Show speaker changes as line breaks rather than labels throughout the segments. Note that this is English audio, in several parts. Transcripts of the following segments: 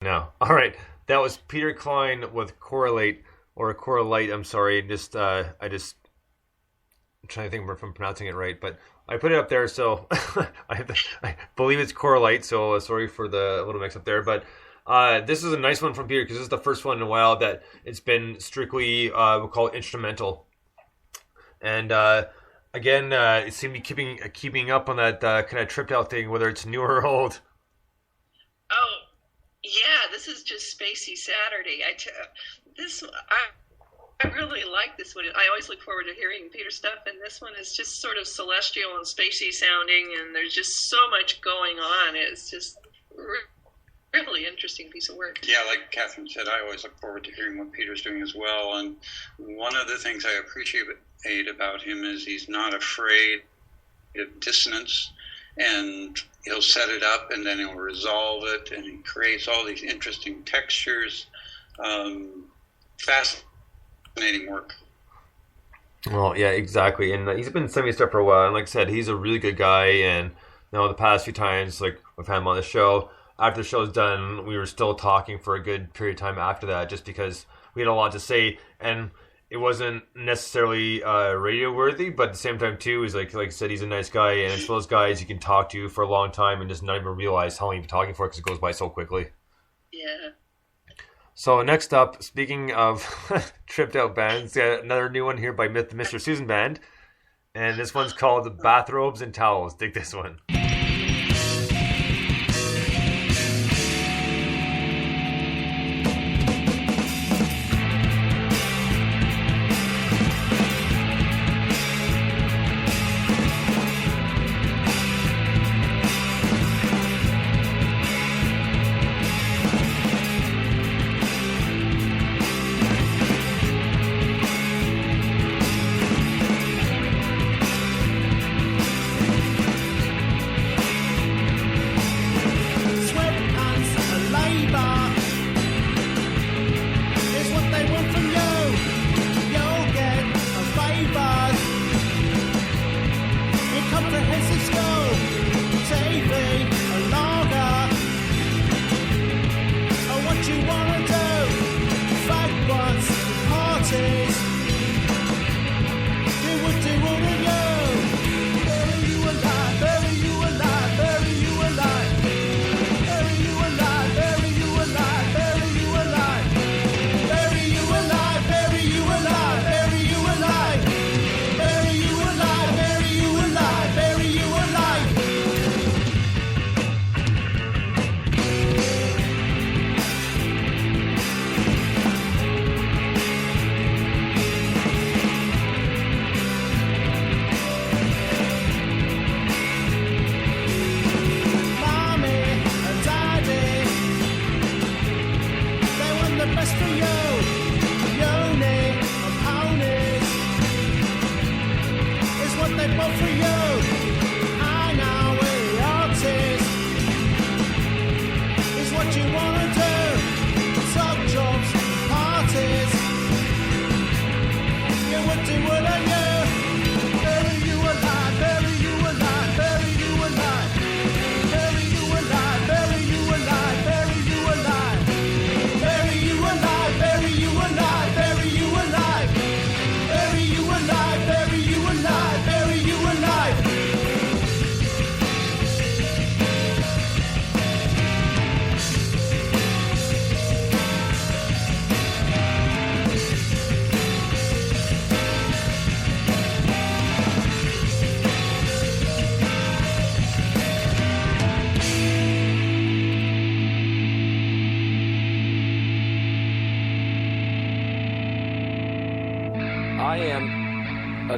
now. All right, that was Peter Klein with Correlate or Correlate. I'm sorry, I'm trying to think if I'm pronouncing it right, but I put it up there, so I believe it's Correlate. So sorry for the little mix up there, but this is a nice one from Peter because this is the first one in a while that it's been strictly we'll call it instrumental, and again, it seemed to be keeping up on that kind of tripped out thing, whether it's new or old.
Oh, yeah, this is just Spacey Saturday. I really like this one. I always look forward to hearing Peter's stuff, and this one is just sort of celestial and spacey sounding, and there's just so much going on. It's just really interesting piece of work.
Yeah, like Catherine said, I always look forward to hearing what Peter's doing as well. And one of the things I appreciate about him is he's not afraid of dissonance, and he'll set it up and then he'll resolve it, and he creates all these interesting textures. Fascinating work.
Well, yeah, exactly. And he's been sending me stuff for a while. And like I said, he's a really good guy. And the past few times, like we've had him on the show, after the show's done, we were still talking for a good period of time after that, just because we had a lot to say. And it wasn't necessarily radio worthy, but at the same time too, he's like I said, he's a nice guy, and it's one of those guys you can talk to for a long time and just not even realize how long you've been talking for because it goes by so quickly.
Yeah.
So next up, speaking of tripped out bands, another new one here by Mr. Susan Band, and this one's called Bathrobes and Towels. Dig this one.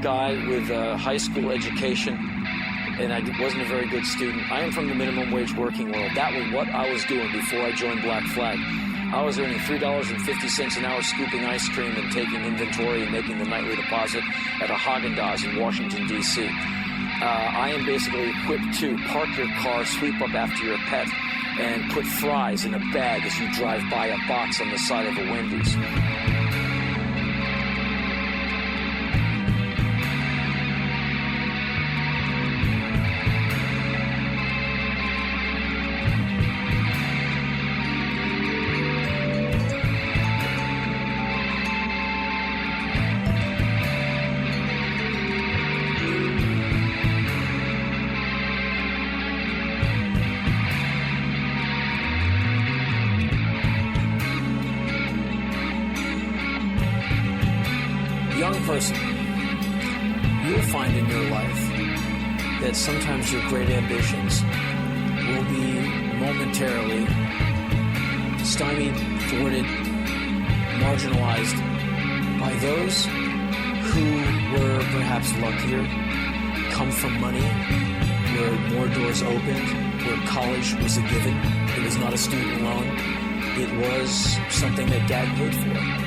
Guy with a high school education, and I wasn't a very good student. I am from the minimum wage working world. That was what I was doing before I joined Black Flag. I was earning $3.50 an hour scooping ice cream and taking inventory and making the nightly deposit at a Haagen-Dazs in Washington, D.C. I am basically equipped to park your car, sweep up after your pet, and put fries in a bag as you drive by a box on the side of a Wendy's. young person, you'll find in your life that sometimes your great ambitions will be momentarily stymied, thwarted, marginalized by those who were perhaps luckier, come from money, where more doors opened, where college was a given. It was not a student loan. It was something that Dad paid for.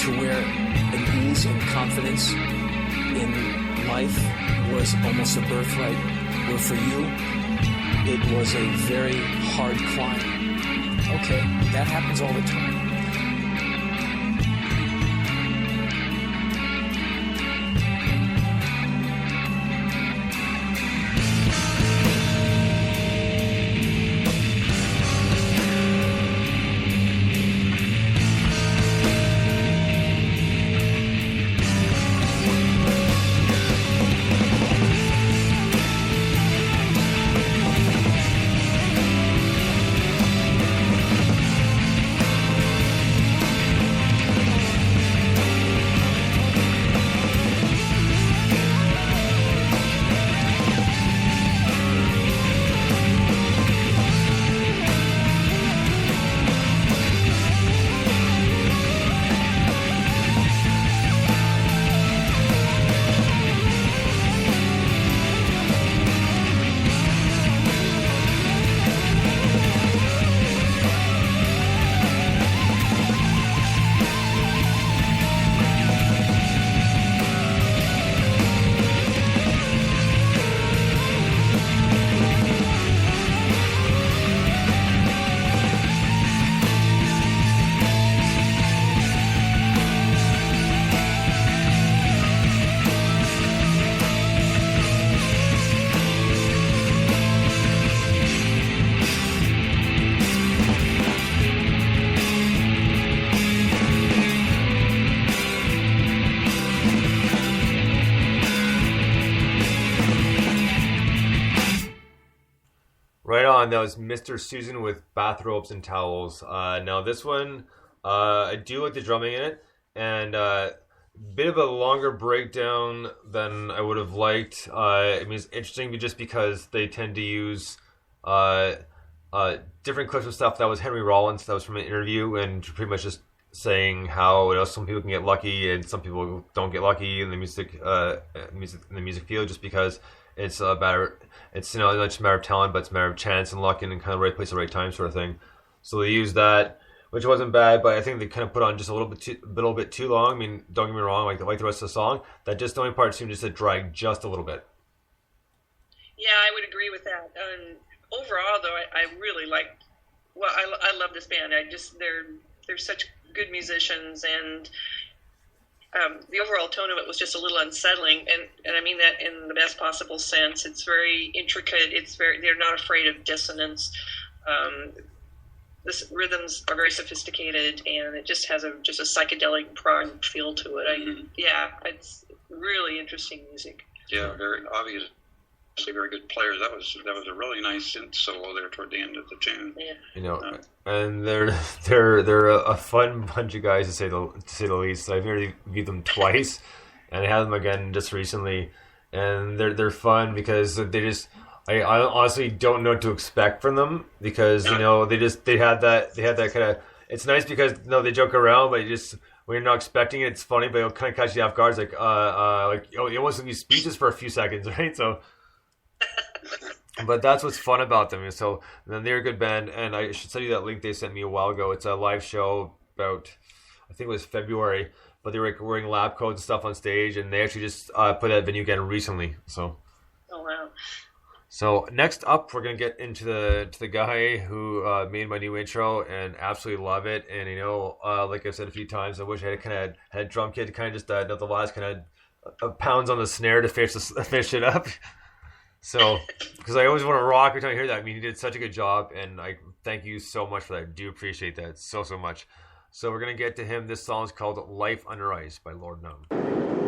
To where an ease and confidence in life was almost a birthright, where for you, it was a very hard climb. Okay, that happens all the time.
Right on. That was Mr. Susan with Bathrobes and Towels. Now this one, I do like the drumming in it, and bit of a longer breakdown than I would have liked. I mean, it's interesting just because they tend to use different clips of stuff. That was Henry Rollins. That was from an interview, and pretty much just saying how, you know, some people can get lucky and some people don't get lucky in the music field, just because it's a matter. It's, you know, not just a matter of talent, but it's a matter of chance and luck and kind of right place at the right time sort of thing. So they used that, which wasn't bad, but I think they kind of put on just a little bit too long. I mean, don't get me wrong, like the rest of the song, that just the only part seemed just to drag just a little bit.
Yeah, I would agree with that. Overall, though, I really like. Well, I love this band. They're such good musicians, and the overall tone of it was just a little unsettling, and I mean that in the best possible sense. It's very intricate. They're not afraid of dissonance. The rhythms are very sophisticated, and it just has a psychedelic prog feel to it. It's really interesting music.
Yeah, very obviously very good players. That was a really nice synth solo there toward the end of the tune.
Yeah.
You know, and they're a fun bunch of guys to say the least. I've interviewed them twice, and I had them again just recently, and they're fun because they just. I honestly don't know what to expect from them, because you know they had that kind of. It's nice because they joke around, but when you're not expecting it, it's funny, but it'll kind of catch you off guard. It's it wasn't these speeches for a few seconds, right? So, but that's what's fun about them. So then they're a good band, and I should send you that link they sent me a while ago. It's a live show about, I think it was February, but they were wearing lab coats and stuff on stage, and they actually just put that venue again recently. So.
Oh wow.
So next up, we're gonna get into the guy who made my new intro and absolutely love it. And like I've said a few times, I wish I had a drum kit to kind of just know the last kind of pounds on the snare to finish it up. So because I always want to rock every time I hear that. I mean, he did such a good job, and I thank you so much for that. I do appreciate that so much. So we're gonna get to him. This song is called "Life Under Ice" by Lord Numb.